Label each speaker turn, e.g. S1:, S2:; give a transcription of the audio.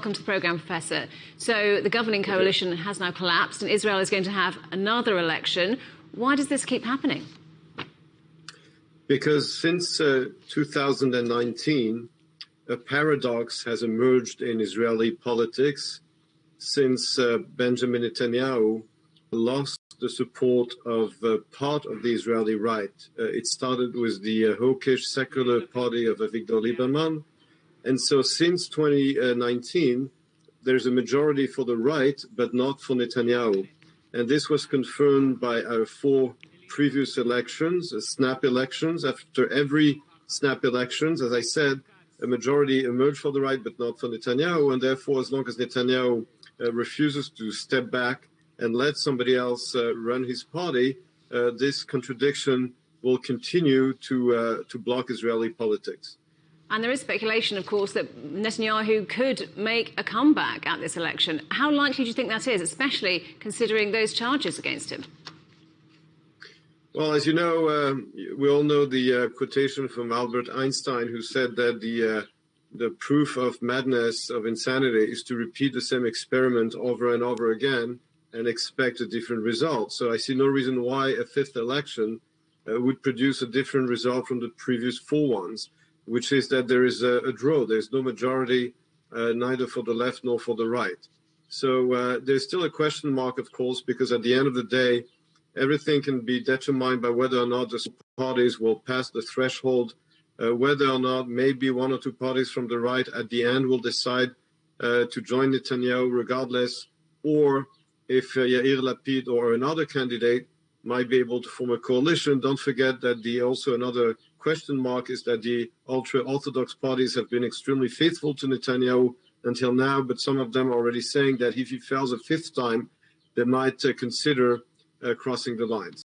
S1: welcome to the programme, Professor. So the governing coalition has now collapsed and Israel is going to have another election. Why does this keep happening?
S2: Because since 2019, a paradox has emerged in Israeli politics since Benjamin Netanyahu lost the support of part of the Israeli right. It started with the hawkish secular party of Avigdor Lieberman. And so since 2019, there's a majority for the right, but not for Netanyahu. And this was confirmed by our 4 previous elections, snap elections. After every snap elections, as I said, a majority emerged for the right, but not for Netanyahu. And therefore, as long as Netanyahu refuses to step back and let somebody else run his party, this contradiction will continue to block Israeli politics.
S1: And there is speculation, of course, that Netanyahu could make a comeback at this election. How likely do you think that is, especially considering those charges against him?
S2: Well, as you know, we all know the quotation from Albert Einstein, who said that the proof of madness, of insanity, is to repeat the same experiment over and over again and expect a different result. So I see no reason why a 5th election would produce a different result from the previous 4 ones, which is that there is a draw. There's no majority, neither for the left nor for the right. So there's still a question mark, of course, because at the end of the day, everything can be determined by whether or not the parties will pass the threshold, whether or not maybe 1 or 2 parties from the right at the end will decide to join Netanyahu regardless, or if Yair Lapid or another candidate might be able to form a coalition. Don't forget that also another question mark is that the ultra-Orthodox parties have been extremely faithful to Netanyahu until now, but some of them are already saying that if he fails a 5th time, they might consider crossing the lines.